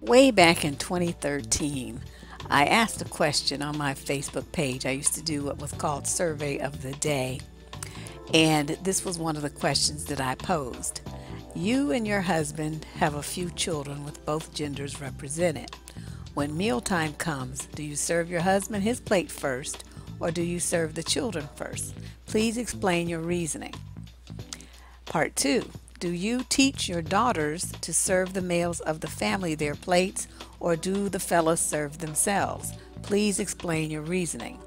Way back in 2013, I asked a question on my Facebook page. I used to do what was called Survey of the Day, and this was one of the questions that I posed. You and your husband have a few children with both genders represented. When mealtime comes, do you serve your husband his plate first, or do you serve the children first? Please explain your reasoning. Part 2. Do you teach your daughters to serve the males of the family their plates, or do the fellas serve themselves? Please explain your reasoning.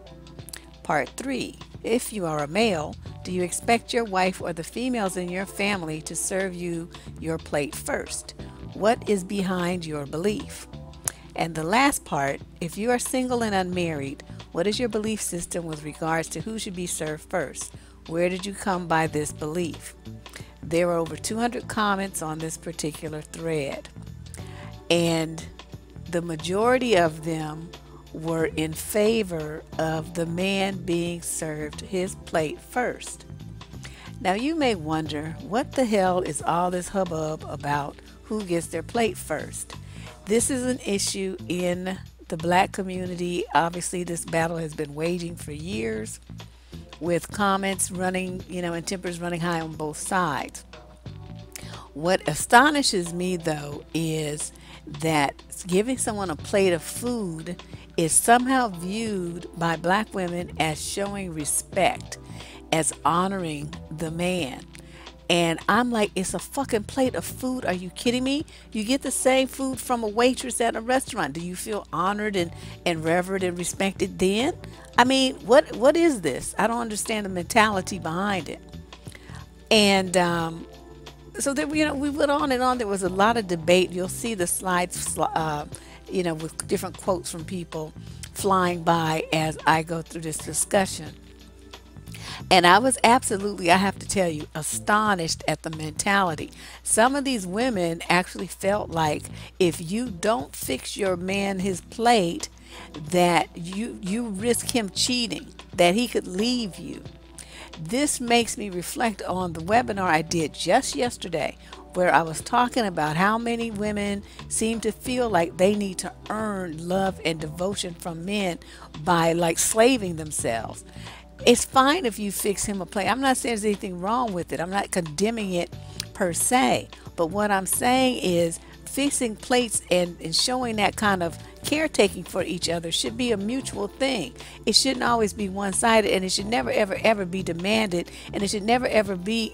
Part 3. If you are a male, do you expect your wife or the females in your family to serve you your plate first? What is behind your belief? And the last part, if you are single and unmarried, what is your belief system with regards to who should be served first? Where did you come by this belief? There were over 200 comments on this particular thread, and the majority of them were in favor of the man being served his plate first. Now you may wonder, what the hell is all this hubbub about who gets their plate first? This is an issue in the black community. Obviously, this battle has been waging for years, with comments running, and tempers running high on both sides. What astonishes me, though, is that giving someone a plate of food is somehow viewed by black women as showing respect, as honoring the man. And I'm like, it's a fucking plate of food. Are you kidding me? You get the same food from a waitress at a restaurant. Do you feel honored and revered and respected then? I mean, what is this? I don't understand the mentality behind it. And so there, we went on and on. There was a lot of debate. You'll see the slides, with different quotes from people flying by as I go through this discussion. And I was absolutely, I have to tell you, astonished at the mentality. Some of these women actually felt like if you don't fix your man his plate, that you risk him cheating, that he could leave you. This makes me reflect on the webinar I did just yesterday, where I was talking about how many women seem to feel like they need to earn love and devotion from men by like slaving themselves. It's fine if you fix him a plate. I'm not saying there's anything wrong with it. I'm not condemning it per se. But what I'm saying is fixing plates and showing that kind of caretaking for each other should be a mutual thing. It shouldn't always be one-sided, and it should never ever be demanded, and it should never ever be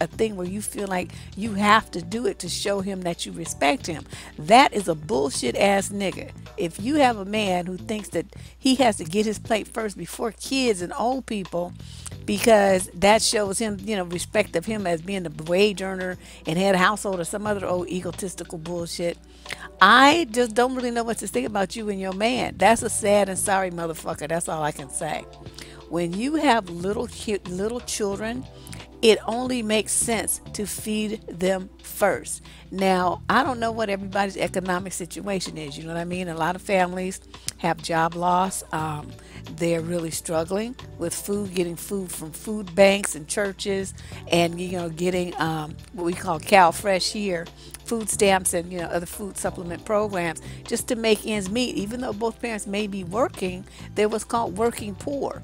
a thing where you feel like you have to do it to show him that you respect him. That is a bullshit ass nigga. If you have a man who thinks that he has to get his plate first before kids and old people, because that shows him, respect of him as being the wage earner and head of household or some other old egotistical bullshit, I just don't really know what to think about you and your man. That's a sad and sorry motherfucker. That's all I can say. When you have little children, it only makes sense to feed them first. Now, I don't know what everybody's economic situation is. You know what I mean? A lot of families have job loss. They're really struggling with food, getting food from food banks and churches, and getting what we call Cal Fresh here, food stamps and other food supplement programs just to make ends meet. Even though both parents may be working, they're what's called working poor.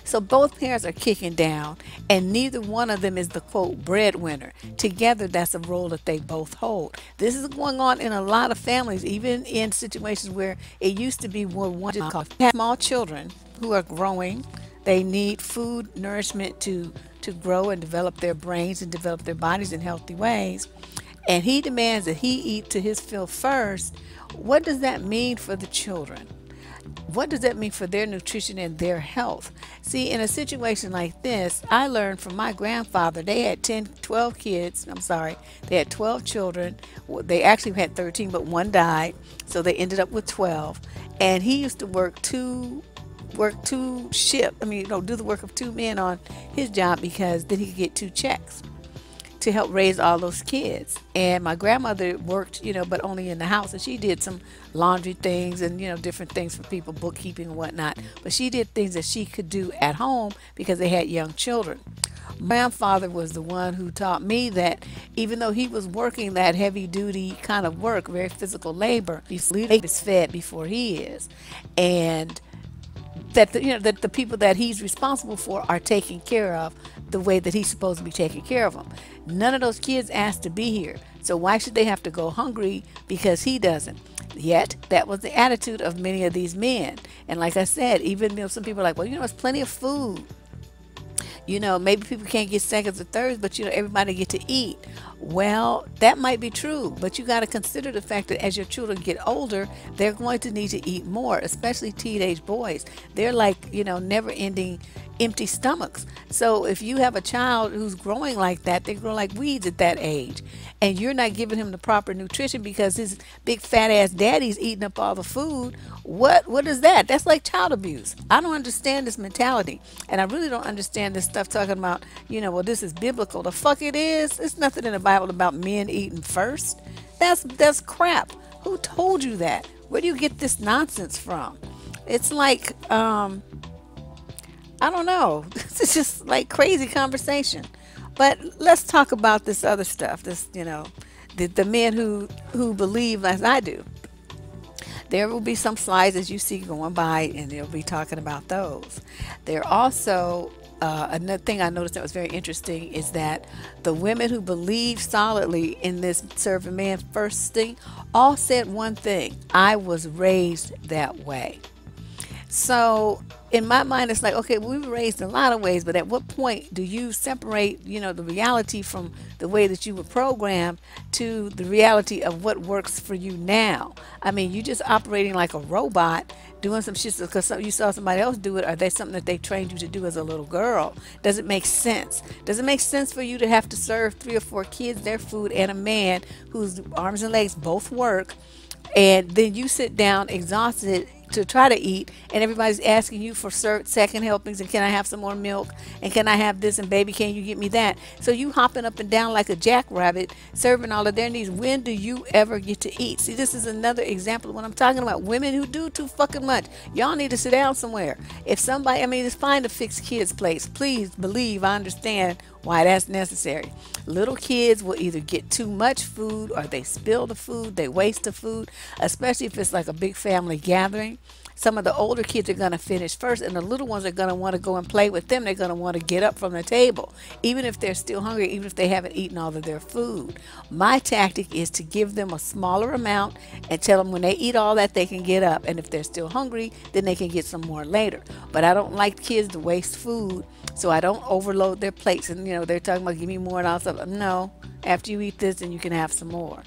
So both parents are kicking down, and neither one of them is the quote breadwinner. Together, that's a role that they both hold. This is going on in a lot of families, even in situations where it used to be where one called small children who are growing. They need food, nourishment to grow and develop their brains and develop their bodies in healthy ways. And he demands that he eat to his fill first. What does that mean for the children? What does that mean for their nutrition and their health? See, in a situation like this, I learned from my grandfather. They had 12 kids. I'm sorry. They had 12 children. They actually had 13, but one died. So they ended up with 12. And he used to work two shifts. Do the work of two men on his job, because then he could get two checks to help raise all those kids. And my grandmother worked, but only in the house, and she did some laundry things and different things for people, bookkeeping and whatnot, but she did things that she could do at home because they had young children. My grandfather was the one who taught me that even though he was working that heavy duty kind of work, very physical labor, he's fed before he is. And that that the people that he's responsible for are taken care of the way that he's supposed to be taking care of them. None of those kids asked to be here, so why should they have to go hungry because he doesn't? Yet that was the attitude of many of these men. And like I said, even some people are like, well, there's plenty of food. Maybe people can't get seconds or thirds, but everybody get to eat. Well, that might be true, but you got to consider the fact that as your children get older, they're going to need to eat more, especially teenage boys. They're like, never ending empty stomachs. So if you have a child who's growing like that, they grow like weeds at that age. And you're not giving him the proper nutrition because his big fat ass daddy's eating up all the food. What is that? That's like child abuse. I don't understand this mentality. And I really don't understand this stuff talking about, well, this is biblical. The fuck it is. There's nothing in the Bible about men eating first. That's crap. Who told you that? Where do you get this nonsense from? It's like, I don't know. It's just like crazy conversation. But let's talk about this other stuff. This, the men who believe as I do. There will be some slides as you see going by, and they'll be talking about those. There also another thing I noticed that was very interesting is that the women who believe solidly in this serve a man first thing all said one thing: I was raised that way. So in my mind, it's like, okay, we were raised in a lot of ways, but at what point do you separate, the reality from the way that you were programmed to the reality of what works for you now? I mean, you just operating like a robot, doing some shit because you saw somebody else do it, or there's something that they trained you to do as a little girl. Does it make sense? Does it make sense for you to have to serve 3 or 4 kids their food and a man whose arms and legs both work, and then you sit down exhausted to try to eat, and everybody's asking you for second helpings, and can I have some more milk, and can I have this, and baby, can you get me that? So you hopping up and down like a jackrabbit, serving all of their needs. When do you ever get to eat? See, this is another example of what I'm talking about. Women who do too fucking much. Y'all need to sit down somewhere. If somebody, it's fine to fix kids' plates. Please believe I understand why that's necessary. Little kids will either get too much food, or they spill the food, they waste the food, especially if it's like a big family gathering. Some of the older kids are going to finish first, and the little ones are going to want to go and play with them. They're going to want to get up from the table, even if they're still hungry, even if they haven't eaten all of their food. My tactic is to give them a smaller amount and tell them when they eat all that, they can get up. And if they're still hungry, then they can get some more later. But I don't like kids to waste food, so I don't overload their plates. And, they're talking about give me more and all stuff. No, after you eat this, then you can have some more.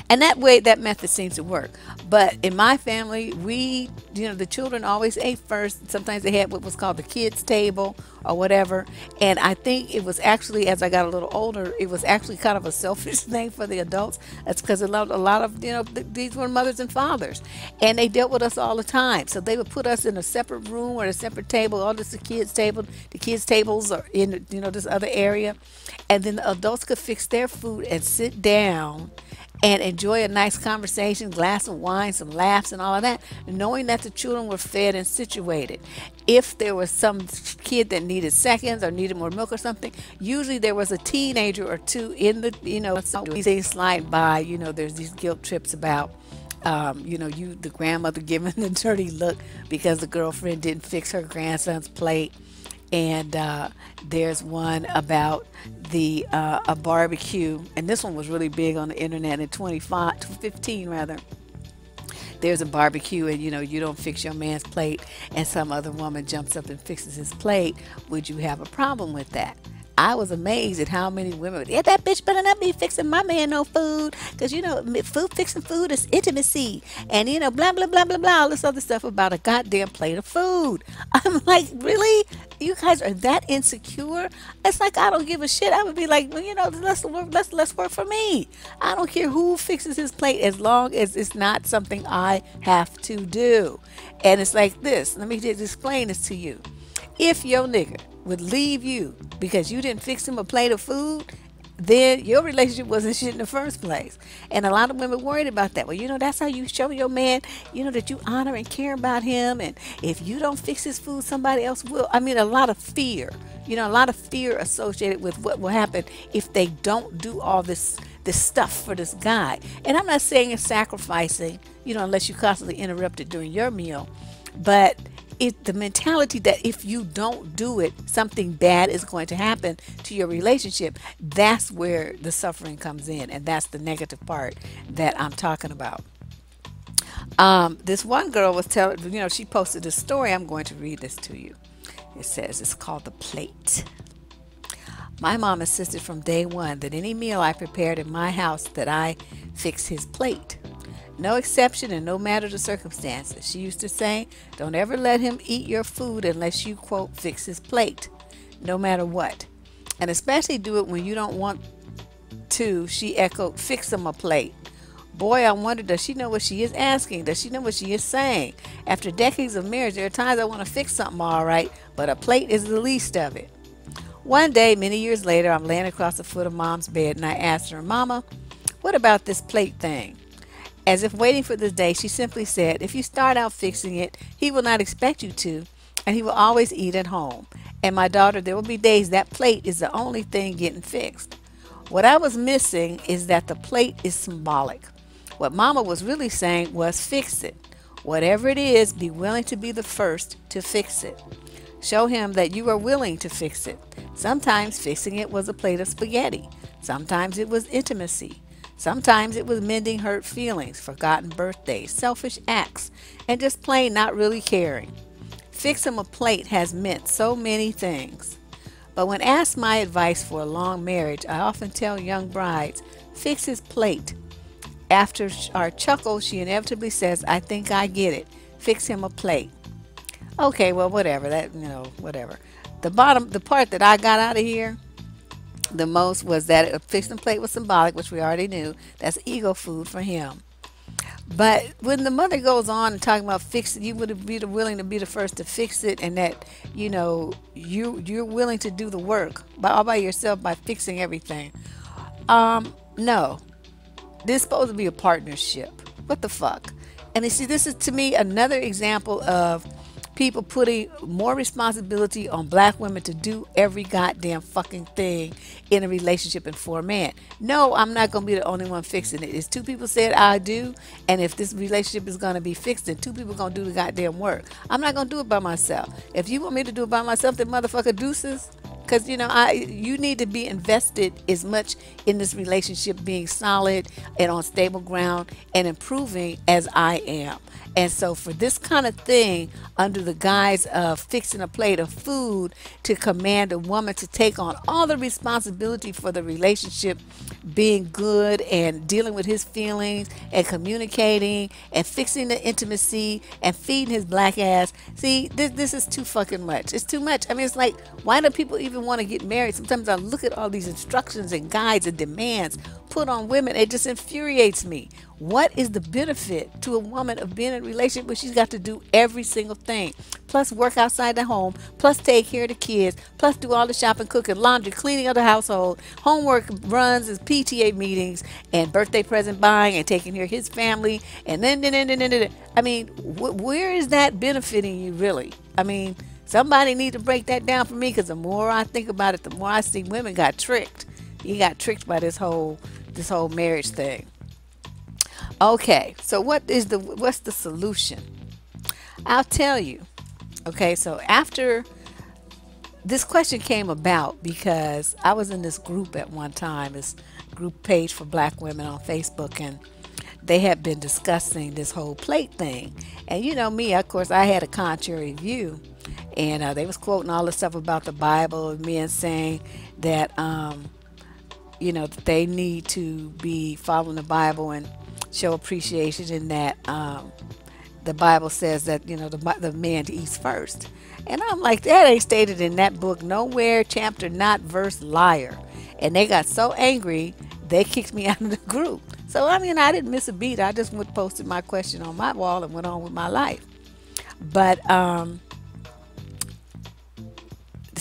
And that way, that method seems to work. But in my family, we, the children always ate first. Sometimes they had what was called the kids' table or whatever. And I think it was actually, as I got a little older, it was actually kind of a selfish thing for the adults. That's because a lot of, these were mothers and fathers. And they dealt with us all the time. So they would put us in a separate room or a separate table. All this the kids' table. The kids' tables are in, this other area. And then the adults could fix their food and sit down and enjoy a nice conversation, glass of wine, some laughs and all of that, knowing that the children were fed and situated. If there was some kid that needed seconds or needed more milk or something, usually there was a teenager or two in the, they slide by, there's these guilt trips about, the grandmother giving the dirty look because the girlfriend didn't fix her grandson's plate. And there's one about a barbecue, and this one was really big on the internet in 2015 rather. There's a barbecue, and you don't fix your man's plate, and some other woman jumps up and fixes his plate. Would you have a problem with that? I was amazed at how many women, yeah, that bitch better not be fixing my man no food, because fixing food is intimacy, and blah blah blah blah blah, all this other stuff about a goddamn plate of food. I'm like, really? You guys are that insecure? It's like, I don't give a shit. I would be like, well, let's work for me. I don't care who fixes his plate as long as it's not something I have to do. And it's like this. Let me just explain this to you. If your nigga would leave you because you didn't fix him a plate of food, then your relationship wasn't shit in the first place. And a lot of women worried about that. Well, that's how you show your man, that you honor and care about him. And if you don't fix his food, somebody else will. I mean, a lot of fear, a lot of fear associated with what will happen if they don't do all this stuff for this guy. And I'm not saying it's sacrificing, unless you constantly interrupt it during your meal, but the mentality that if you don't do it, something bad is going to happen to your relationship. That's where the suffering comes in, and that's the negative part that I'm talking about. This one girl was telling, she posted a story. I'm going to read this to you. It says, it's called The Plate. My mom insisted from day one that any meal I prepared in my house that I fix his plate. No exception and no matter the circumstances. She used to say, don't ever let him eat your food unless you, quote, fix his plate, no matter what. And especially do it when you don't want to, she echoed, fix him a plate. Boy, I wonder, does she know what she is asking? Does she know what she is saying? After decades of marriage, there are times I want to fix something all right, but a plate is the least of it. One day, many years later, I'm laying across the foot of Mom's bed and I asked her, Mama, what about this plate thing? As if waiting for this day, she simply said, if you start out fixing it, he will not expect you to, and he will always eat at home. And my daughter, there will be days that plate is the only thing getting fixed. What I was missing is that the plate is symbolic. What Mama was really saying was fix it. Whatever it is, be willing to be the first to fix it. Show him that you are willing to fix it. Sometimes fixing it was a plate of spaghetti. Sometimes it was intimacy. Sometimes it was mending hurt feelings, forgotten birthdays, selfish acts, and just plain not really caring. Fix him a plate has meant so many things. But when asked my advice for a long marriage, I often tell young brides, fix his plate. After our chuckle, she inevitably says, I think I get it. Fix him a plate. Okay, well, whatever. Whatever. The part that I got out of here the most was that a fixing plate was symbolic, which we already knew. That's ego food for him. But when the mother goes on and talking about fixing, you would be willing to be the first to fix it, and that you're willing to do the work all by yourself by fixing everything. No, this is supposed to be a partnership. What the fuck? And you see, this is to me another example of people putting more responsibility on black women to do every goddamn fucking thing in a relationship and for a man. No, I'm not going to be the only one fixing it. It's two people said I do, and if this relationship is going to be fixed, then two people going to do the goddamn work. I'm not going to do it by myself. If you want me to do it by myself, then motherfucker deuces. Because, you need to be invested as much in this relationship being solid and on stable ground and improving as I am. And so for this kind of thing, under the guise of fixing a plate of food to command a woman to take on all the responsibility for the relationship being good and dealing with his feelings and communicating and fixing the intimacy and feeding his black ass. See, this is too fucking much. It's too much. I mean, it's like, why do people even want to get married? Sometimes I look at all these instructions and guides and demands put on women. It just infuriates me. What is the benefit to a woman of being in a relationship where she's got to do every single thing, plus work outside the home, plus take care of the kids, plus do all the shopping, cooking, laundry, cleaning of the household, homework runs, and PTA meetings, and birthday present buying, and taking care of his family, and then. I mean, where is that benefiting you really? I mean, somebody need to break that down for me, because the more I think about it, the more I see women got tricked. You got tricked by this whole marriage thing. Okay, so what's the solution? I'll tell you. Okay, so after this question came about, because I was in this group at one time, this group page for black women on Facebook, and they had been discussing this whole plate thing. And me, of course, I had a contrary view, and they was quoting all the stuff about the Bible and men saying that that they need to be following the Bible and show appreciation, in that the Bible says that the man eats first. And I'm like, that ain't stated in that book nowhere, chapter not, verse, liar. And they got so angry they kicked me out of the group. So I mean, I didn't miss a beat. I just posted my question on my wall and went on with my life. But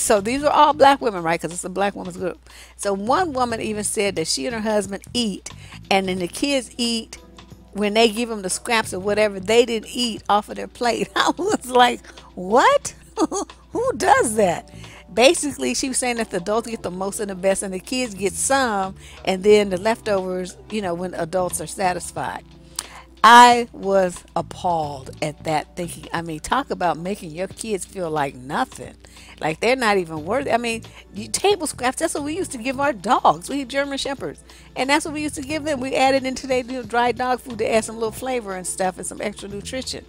So these are all black women, right? Because it's a black women's group. So one woman even said that she and her husband eat, and then the kids eat when they give them the scraps or whatever they didn't eat off of their plate. I was like, what? Who does that? Basically, she was saying that the adults get the most and the best, and the kids get some, and then the leftovers, when adults are satisfied. I was appalled at that, thinking, I mean, talk about making your kids feel like nothing. Like they're not even worthy. I mean, table scraps, that's what we used to give our dogs. We had German Shepherds. And that's what we used to give them. We added into their dry dog food to add some little flavor and stuff and some extra nutrition.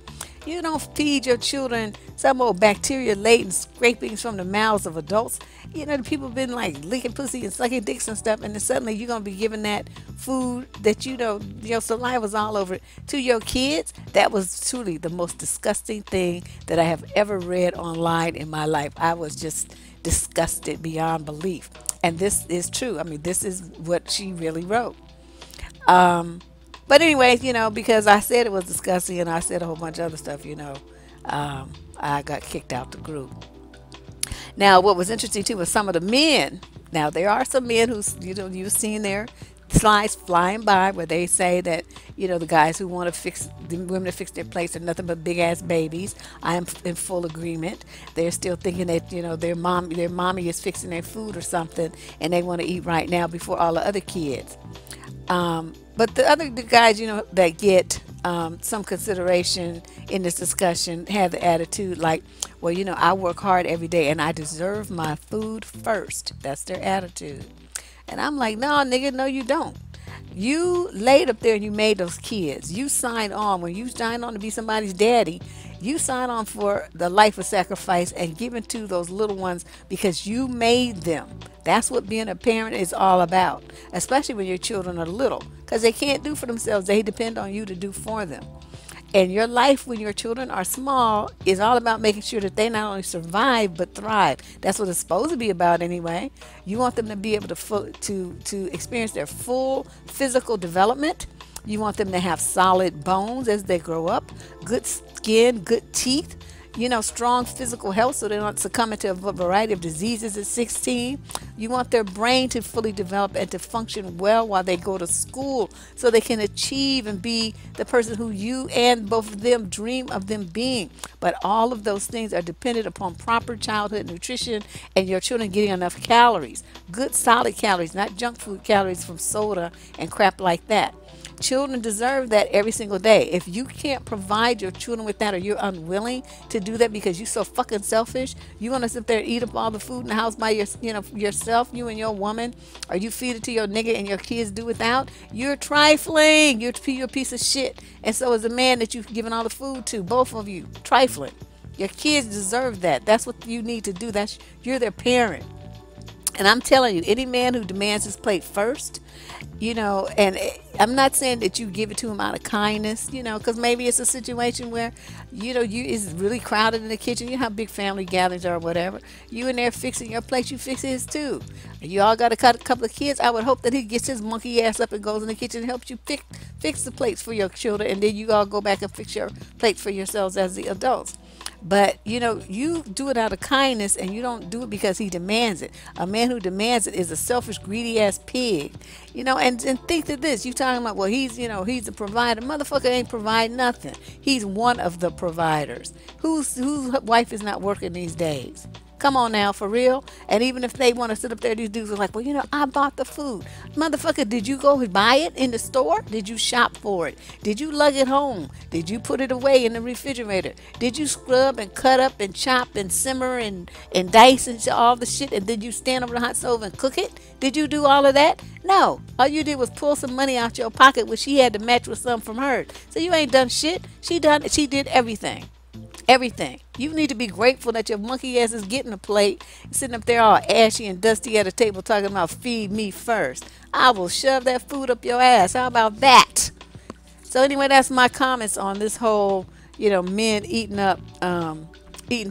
You don't feed your children some old bacteria laden scrapings from the mouths of adults. The people been like licking pussy and sucking dicks and stuff, and then suddenly you're gonna be giving that food that your saliva's all over it to your kids. That was truly the most disgusting thing that I have ever read online in my life. I was just disgusted beyond belief. And this is true. I mean, this is what she really wrote. But anyways, because I said it was disgusting and I said a whole bunch of other stuff, I got kicked out the group. Now, what was interesting too was some of the men. Now, there are some men who, you've seen their slides flying by where they say that, the guys who want to fix the women to fix their plates are nothing but big ass babies. I am in full agreement. They're still thinking that, their mommy is fixing their food or something and they want to eat right now before all the other kids. But the guys, that get some consideration in this discussion have the attitude like, well, I work hard every day and I deserve my food first. That's their attitude. And I'm like, no, nigga, no, you don't. You laid up there and you made those kids. You signed on. When you signed on to be somebody's daddy, you signed on for the life of sacrifice and giving to those little ones because you made them. That's what being a parent is all about, especially when your children are little, because they can't do for themselves. They depend on you to do for them. And your life when your children are small is all about making sure that they not only survive but thrive. That's what it's supposed to be about anyway. You want them to be able to experience their full physical development. You want them to have solid bones as they grow up, good skin, good teeth, strong physical health so they don't succumb to a variety of diseases at 16. You want their brain to fully develop and to function well while they go to school so they can achieve and be the person who you and both of them dream of them being. But all of those things are dependent upon proper childhood nutrition and your children getting enough calories, good solid calories, not junk food calories from soda and crap like that. Children deserve that every single day. If you can't provide your children with that, or you're unwilling to do that because you're so fucking selfish, you want to sit there and eat up all the food in the house by yourself, you and your woman, or you feed it to your nigga and your kids do without, you're trifling. You're a piece of shit. And so is the man that you've given all the food to, both of you, trifling. Your kids deserve that. That's what you need to do. You're their parent. And I'm telling you, any man who demands his plate first, and I'm not saying that you give it to him out of kindness, because maybe it's a situation where, it's really crowded in the kitchen. You know how big family gatherings are or whatever. You in there fixing your plate, you fix his too. You all got a couple of kids. I would hope that he gets his monkey ass up and goes in the kitchen and helps you fix the plates for your children. And then you all go back and fix your plates for yourselves as the adults. But, you do it out of kindness and you don't do it because he demands it. A man who demands it is a selfish, greedy ass pig. And think of this. You talking about, well, he's a provider. Motherfucker ain't provide nothing. He's one of the providers. Whose wife is not working these days? Come on now, for real. And even if they want to sit up there, these dudes are like, well, I bought the food. Motherfucker, did you go buy it in the store? Did you shop for it? Did you lug it home? Did you put it away in the refrigerator? Did you scrub and cut up and chop and simmer and dice and all the shit, and then you stand over the hot stove and cook it? Did you do all of that? No. All you did was pull some money out your pocket, which she had to match with some from hers. So you ain't done shit. She did everything. Everything. You need to be grateful that your monkey ass is getting a plate, sitting up there all ashy and dusty at a table talking about feed me first. I will shove that food up your ass. How about that? So anyway, that's my comments on this whole, men eating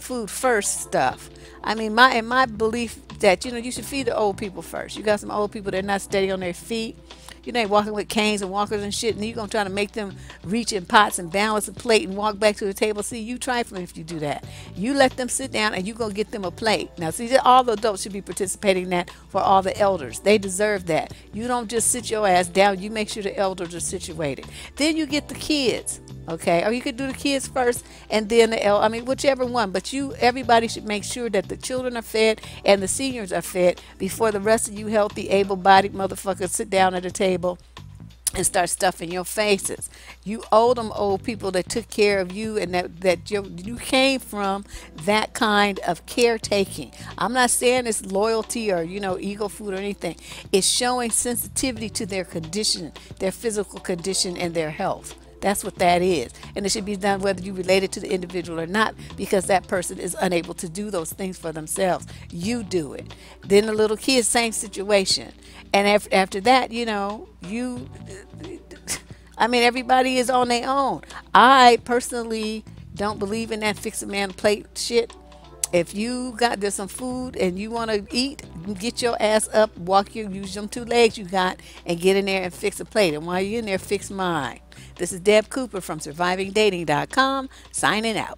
food first stuff. I mean, my belief that, you should feed the old people first. You got some old people that are not steady on their feet. You know, they walking with canes and walkers and shit, and you gonna try to make them reach in pots and balance a plate and walk back to the table. See, you trifling if you do that. You let them sit down and you gonna get them a plate. Now, see, all the adults should be participating in that for all the elders. They deserve that. You don't just sit your ass down. You make sure the elders are situated. Then you get the kids. Okay, or you could do the kids first and then I mean, whichever one. But everybody should make sure that the children are fed and the seniors are fed before the rest of you healthy, able-bodied motherfuckers sit down at a table and start stuffing your faces. You owe them old people that took care of you and that you came from that kind of caretaking. I'm not saying it's loyalty or, ego food or anything. It's showing sensitivity to their condition, their physical condition and their health. That's what that is. And it should be done whether you related to the individual or not, because that person is unable to do those things for themselves. You do it. Then the little kids, same situation. And after that, everybody is on their own. I personally don't believe in that fix a man plate shit. If there's some food and you want to eat, get your ass up, use them 2 legs you got, and get in there and fix a plate. And while you're in there, fix mine. This is Deb Cooper from survivingdating.com, signing out.